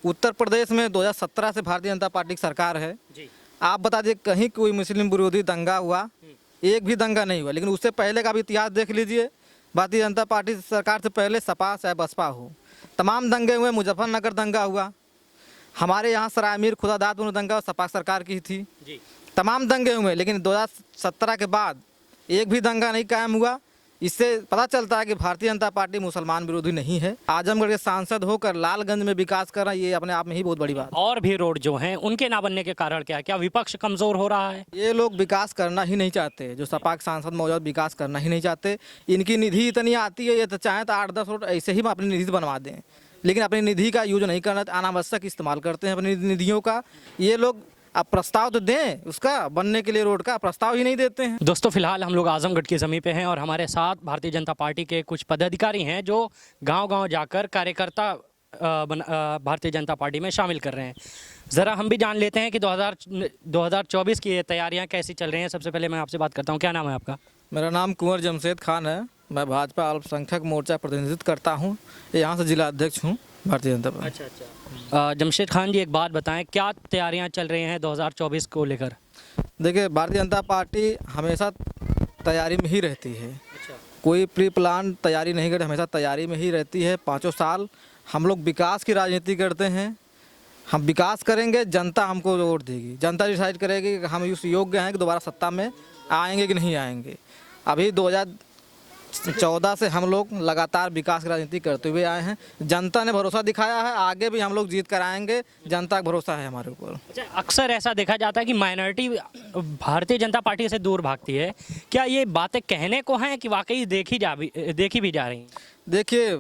उत्तर प्रदेश में 2017 से भारतीय जनता पार्टी की सरकार है जी। आप बता दीजिए कहीं कोई मुस्लिम विरोधी दंगा हुआ? एक भी दंगा नहीं हुआ। लेकिन उससे पहले का भी इतिहास देख लीजिए। भारतीय जनता पार्टी सरकार से पहले सपा चाहे बसपा हो, तमाम दंगे हुए। मुजफ्फरनगर दंगा हुआ, हमारे यहाँ सरायमीर खुदादातपुर दंगा सपा सरकार की थी जी। तमाम दंगे हुए, लेकिन 2017 के बाद एक भी दंगा नहीं कायम हुआ। इससे पता चलता है कि भारतीय जनता पार्टी मुसलमान विरोधी नहीं है। आजमगढ़ के सांसद होकर लालगंज में विकास करना, ये अपने आप में ही बहुत बड़ी बात है। और भी रोड जो हैं उनके ना बनने के कारण क्या विपक्ष कमजोर हो रहा है? ये लोग विकास करना ही नहीं चाहते। जो सपा के सांसद मौजूद विकास करना ही नहीं चाहते। इनकी निधि इतनी आती है, ये तो चाहे तो 8-10 रोड ऐसे ही अपनी निधि बनवा दें, लेकिन अपनी निधि का यूज नहीं करना, अनावश्यक इस्तेमाल करते हैं अपनी निधियों का। ये लोग अब प्रस्ताव तो दें, उसका बनने के लिए रोड का प्रस्ताव ही नहीं देते हैं। दोस्तों, फिलहाल हम लोग आजमगढ़ की ज़मीन पे हैं और हमारे साथ भारतीय जनता पार्टी के कुछ पदाधिकारी हैं जो गांव-गांव जाकर कार्यकर्ता भारतीय जनता पार्टी में शामिल कर रहे हैं। ज़रा हम भी जान लेते हैं कि 2024 की ये तैयारियां कैसी चल रही हैं। सबसे पहले मैं आपसे बात करता हूं, क्या नाम है आपका? मेरा नाम कुंवर जमशेद खान है। मैं भाजपा अल्पसंख्यक मोर्चा प्रतिनिधित्व करता हूं। यहाँ से जिला अध्यक्ष हूं भारतीय जनता पार्टी। अच्छा। जमशेद खान जी, एक बात बताएं, क्या तैयारियां चल रही हैं 2024 को लेकर? देखिए, भारतीय जनता पार्टी हमेशा तैयारी में ही रहती है। अच्छा। कोई प्री प्लान तैयारी नहीं करती, हमेशा तैयारी में ही रहती है। 5 साल हम लोग विकास की राजनीति करते हैं। हम विकास करेंगे, जनता हमको वोट देगी। जनता डिसाइड करेगी कि हम उस योग्य हैं कि दोबारा सत्ता में आएंगे कि नहीं आएंगे। अभी 2014 से हम लोग लगातार विकास की राजनीति करते हुए आए हैं। जनता ने भरोसा दिखाया है, आगे भी हम लोग जीत कर आएंगे। जनता का भरोसा है हमारे ऊपर। अच्छा, अक्सर ऐसा देखा जाता है कि माइनॉरिटी भारतीय जनता पार्टी से दूर भागती है। क्या ये बातें कहने को हैं कि वाकई देखी भी जा रही हैं? देखिए,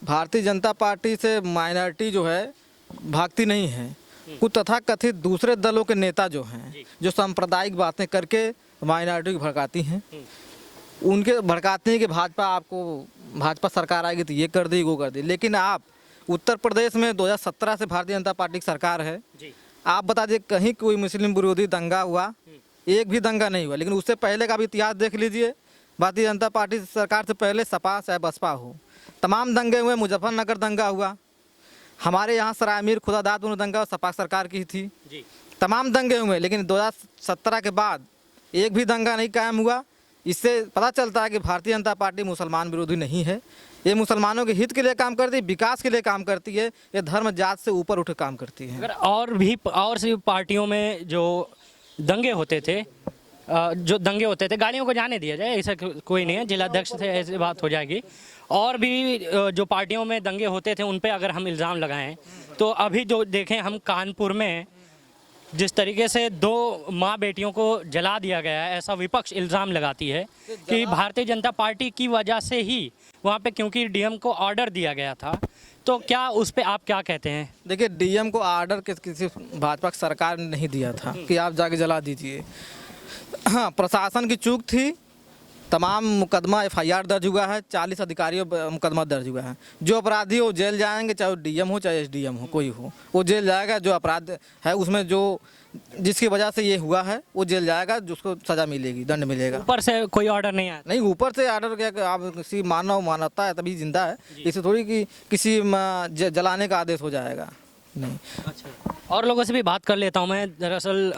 भारतीय जनता पार्टी से माइनॉरिटी जो है भागती नहीं है। कुछ तथाकथित दूसरे दलों के नेता जो हैं, जो सांप्रदायिक बातें करके माइनॉरिटी को भड़काती हैं, उनके भड़काते हैं कि भाजपा सरकार आएगी तो ये कर दी, वो कर दी। लेकिन आप उत्तर प्रदेश में 2017 से भारतीय जनता पार्टी की सरकार है जी। आप बता दीजिए कहीं कोई मुस्लिम विरोधी दंगा हुआ? एक भी दंगा नहीं हुआ। लेकिन उससे पहले का भी इतिहास देख लीजिए। भारतीय जनता पार्टी सरकार से पहले सपा चाहे बसपा हो, तमाम दंगे हुए। मुजफ्फरनगर दंगा हुआ, हमारे यहाँ सरायमीर खुदादातपुर दंगा सपा सरकार की थी जी। तमाम दंगे हुए, लेकिन 2017 के बाद एक भी दंगा नहीं कायम हुआ। इससे पता चलता है कि भारतीय जनता पार्टी मुसलमान विरोधी नहीं है। ये मुसलमानों के हित के लिए काम करती है, विकास के लिए काम करती है। ये धर्म जात से ऊपर उठ काम करती है। अगर और सी पार्टियों में जो दंगे होते थे, गाड़ियों को जाने दिया जाए, ऐसा कोई नहीं है। जिलाध्यक्ष से ऐसी बात हो जाएगी। और भी जो पार्टियों में दंगे होते थे उन पे अगर हम इल्ज़ाम लगाएं तो अभी जो देखें हम कानपुर में जिस तरीके से 2 माँ बेटियों को जला दिया गया है, ऐसा विपक्ष इल्ज़ाम लगाती है कि भारतीय जनता पार्टी की वजह से ही वहाँ पे, क्योंकि डीएम को ऑर्डर दिया गया था। तो क्या उस पे आप क्या कहते हैं? देखिए, डीएम को ऑर्डर किसी भाजपा की सरकार ने नहीं दिया था कि आप जाके जला दीजिए। हाँ, प्रशासन की चूक थी। तमाम मुकदमा FIR दर्ज हुआ है, 40 अधिकारियों पर मुकदमा दर्ज हुआ है। जो अपराधी हो जेल जाएंगे, चाहे डीएम हो चाहे SDM हो, कोई हो, वो जेल जाएगा। जो अपराध है उसमें जिसकी वजह से ये हुआ है वो जेल जाएगा, जिसको सजा मिलेगी, दंड मिलेगा। ऊपर से कोई ऑर्डर नहीं आया? नहीं, ऊपर से ऑर्डर क्या कि आप किसी मानवता है तभी जिंदा है। इसे थोड़ी कि किसी जलाने का आदेश हो जाएगा, नहीं। अच्छा, और लोगों से भी बात कर लेता हूँ मैं। दरअसल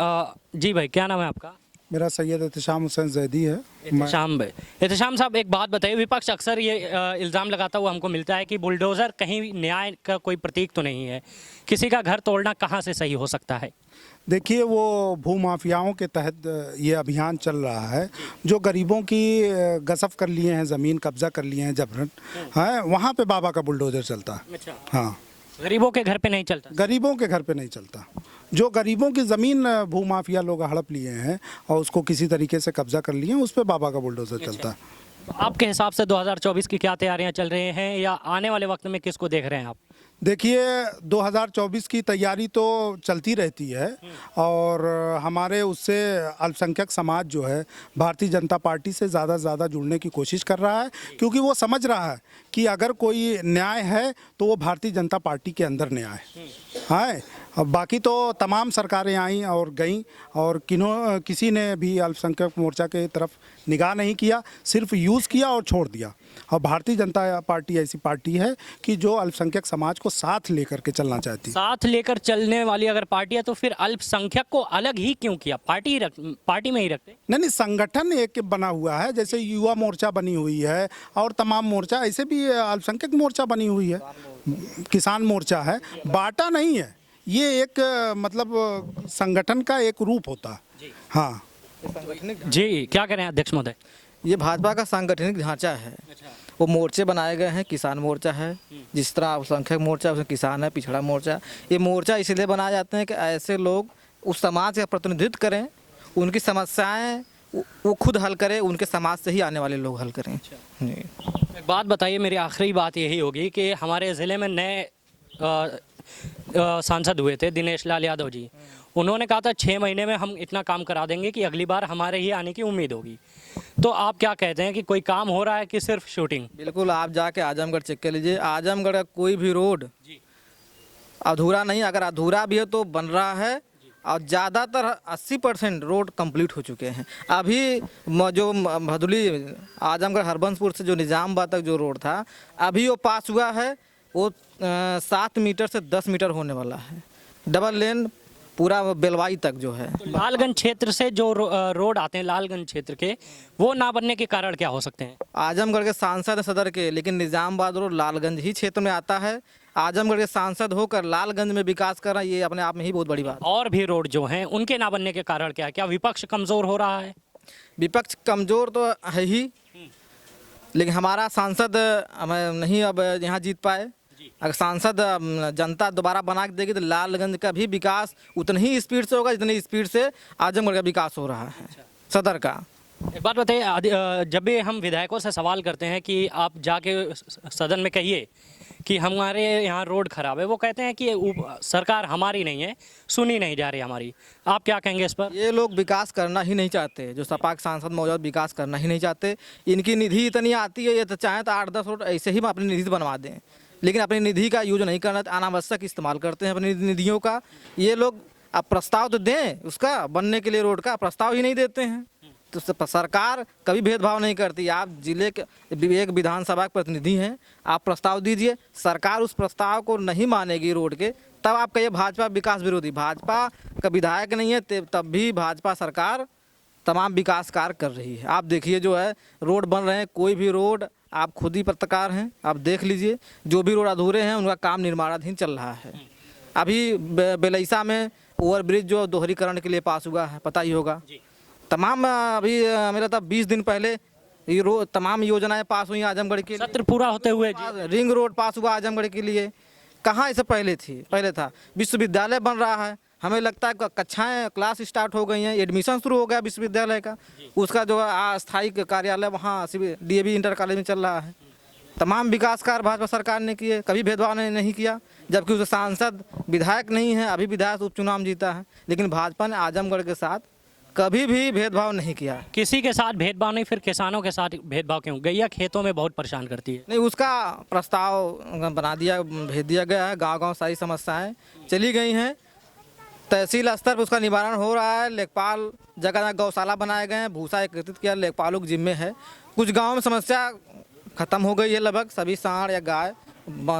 जी भाई, क्या नाम है आपका? मेरा सैयद एहतशाम हुसैन जैदी है। एहतशाम साहब, एक बात बताइए, विपक्ष अक्सर ये इल्ज़ाम लगाता हुआ हमको मिलता है कि बुलडोज़र कहीं न्याय का कोई प्रतीक तो नहीं है। किसी का घर तोड़ना कहाँ से सही हो सकता है? देखिए, वो भूमाफियाओं के तहत ये अभियान चल रहा है। जो गरीबों की गसफ कर लिए हैं, ज़मीन कब्जा कर लिए हैं जबरन, है, वहाँ पे बाबा का बुलडोज़र चलता है। अच्छा। हाँ, गरीबों के घर पे नहीं चलता? गरीबों के घर पे नहीं चलता। जो गरीबों की ज़मीन भूमाफिया लोग हड़प लिए हैं और उसको किसी तरीके से कब्जा कर लिए हैं, उस पर बाबा का बुलडोज़र चलता है। तो आपके हिसाब से 2024 की क्या तैयारियां चल रही हैं, या आने वाले वक्त में किसको देख रहे हैं आप? देखिए, 2024 की तैयारी तो चलती रहती है और हमारे उससे अल्पसंख्यक समाज जो है भारतीय जनता पार्टी से ज़्यादा से ज़्यादा जुड़ने की कोशिश कर रहा है, क्योंकि वो समझ रहा है कि अगर कोई न्याय है तो वो भारतीय जनता पार्टी के अंदर न्याय है। अब बाकी तो तमाम सरकारें आईं और गईं और किसी ने भी अल्पसंख्यक मोर्चा के तरफ निगाह नहीं किया, सिर्फ यूज़ किया और छोड़ दिया। और भारतीय जनता पार्टी ऐसी पार्टी है कि जो अल्पसंख्यक समाज को साथ लेकर के चलना चाहती है। साथ लेकर चलने वाली अगर पार्टी है तो फिर अल्पसंख्यक को अलग ही क्यों किया? पार्टी में ही रखते। नहीं, संगठन एक बना हुआ है, जैसे युवा मोर्चा बनी हुई है और तमाम मोर्चा, ऐसे भी अल्पसंख्यक मोर्चा बनी हुई है, किसान मोर्चा है, बाटा नहीं है। ये एक मतलब संगठन का एक रूप होता है। हाँ जी, क्या करें अध्यक्ष महोदय? ये भाजपा का सांगठनिक ढांचा है। वो मोर्चे बनाए गए हैं, किसान मोर्चा है, जिस तरह अल्पसंख्यक मोर्चा उसमें किसान है, पिछड़ा मोर्चा। ये मोर्चा इसलिए बनाए जाते हैं कि ऐसे लोग उस समाज का प्रतिनिधित्व करें, उनकी समस्याएं वो खुद हल करें, उनके समाज से ही आने वाले लोग हल करें। जी। एक बात बताइए, मेरी आखिरी बात यही होगी कि हमारे ज़िले में नए सांसद हुए थे दिनेश लाल यादव जी। उन्होंने कहा था 6 महीने में हम इतना काम करा देंगे कि अगली बार हमारे ही आने की उम्मीद होगी। तो आप क्या कहते हैं कि कोई काम हो रहा है कि सिर्फ शूटिंग? बिल्कुल, आप जाके आजमगढ़ चेक कर लीजिए। आजमगढ़ का कोई भी रोड अधूरा नहीं, अगर अधूरा भी है तो बन रहा है और ज़्यादातर 80% रोड कंप्लीट हो चुके हैं। अभी जो भदुली आजमगढ़ हरबंसपुर से जो निज़ामबाद तक जो रोड था, अभी वो पास हुआ है। वो 7 मीटर से 10 मीटर होने वाला है, डबल लेन पूरा बेलवाई तक जो है। तो लालगंज क्षेत्र से जो रोड आते हैं लालगंज क्षेत्र के, वो ना बनने के कारण क्या हो सकते हैं? आजमगढ़ के सांसद हैं सदर के, लेकिन निज़ामबाद रोड लालगंज ही क्षेत्र में आता है। आजमगढ़ के सांसद होकर लालगंज में विकास करना, ये अपने आप में ही बहुत बड़ी बात है। और भी रोड जो हैं उनके ना बनने के कारण क्या है? क्या विपक्ष कमज़ोर हो रहा है? विपक्ष कमज़ोर तो है ही, लेकिन हमारा सांसद हमें नहीं अब यहाँ जीत पाए। अगर सांसद जनता दोबारा बना के देगी तो लालगंज का भी विकास उतनी ही स्पीड से होगा जितनी स्पीड से आजमगढ़ का विकास हो रहा है सदर का। एक बात बताइए, जब भी हम विधायकों से सवाल करते हैं कि आप जाके सदन में कहिए कि हमारे यहाँ रोड खराब है, वो कहते हैं कि सरकार हमारी नहीं है, सुनी नहीं जा रही हमारी। आप क्या कहेंगे इस पर? ये लोग विकास करना ही नहीं चाहते, जो सपा के सांसद मौजूद विकास करना ही नहीं चाहते। इनकी निधि इतनी आती है, ये तो चाहें तो 8-10 रोड ऐसे ही अपनी निधि बनवा दें, लेकिन अपनी निधि का यूज नहीं करना, अनावश्यक इस्तेमाल करते हैं अपनी निधियों का। ये लोग अब प्रस्ताव तो दें उसका बनने के लिए, रोड का प्रस्ताव ही नहीं देते हैं। तो सरकार कभी भेदभाव नहीं करती। आप जिले के एक विधानसभा के प्रतिनिधि हैं, आप प्रस्ताव दीजिए, सरकार उस प्रस्ताव को नहीं मानेगी रोड के, तब आप कहिए भाजपा विकास विरोधी। भाजपा का विधायक नहीं है तब भी भाजपा सरकार तमाम विकास कार्य कर रही है। आप देखिए जो है रोड बन रहे हैं, कोई भी रोड, आप खुद ही पत्रकार हैं, आप देख लीजिए जो भी रोड अधूरे हैं उनका काम निर्माणाधीन चल रहा है। अभी बेलैसा में ओवरब्रिज जो दोहरीकरण के लिए पास हुआ है, पता ही होगा। तमाम अभी मेरा था 20 दिन पहले ये तमाम योजनाएं पास हुई आजमगढ़ के लिए। सत्र पूरा होते हुए रिंग रोड पास हुआ आजमगढ़ के लिए। कहाँ इससे पहले था विश्वविद्यालय बन रहा है। हमें लगता है कक्षाएं क्लास स्टार्ट हो गई हैं, एडमिशन शुरू हो गया विश्वविद्यालय का, उसका जो अस्थायी कार्यालय वहाँ DAV इंटर कॉलेज में चल रहा है। तमाम विकास कार्य भाजपा सरकार ने किए, कभी भेदभाव नहीं किया, जबकि उसके सांसद विधायक नहीं है, अभी विधायक उपचुनाव जीता है, लेकिन भाजपा ने आजमगढ़ के साथ कभी भी भेदभाव नहीं किया। किसी के साथ भेदभाव नहीं, फिर किसानों के साथ भेदभाव क्यों? गैया खेतों में बहुत परेशान करती है। नहीं, उसका प्रस्ताव बना दिया, भेज दिया गया है। गांव-गांव सारी समस्याएं चली गई हैं, तहसील स्तर पर उसका निवारण हो रहा है। लेखपाल जगह गौशाला बनाए गए हैं, भूसा एकत्रित किया लेखपालों के जिम्मे है। कुछ गाँव में समस्या खत्म हो गई है, लगभग सभी सांड या गाय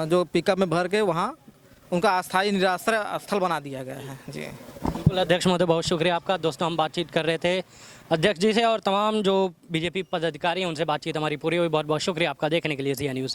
जो पिकअप में भर के वहाँ उनका अस्थायी निराश्रय स्थल बना दिया गया है। जी बिल्कुल अध्यक्ष महोदय, बहुत शुक्रिया आपका। दोस्तों, हम बातचीत कर रहे थे अध्यक्ष जी से और तमाम जो बीजेपी पदाधिकारी हैं उनसे बातचीत हमारी पूरी हुई। बहुत बहुत शुक्रिया आपका देखने के लिए ज़िया न्यूज़।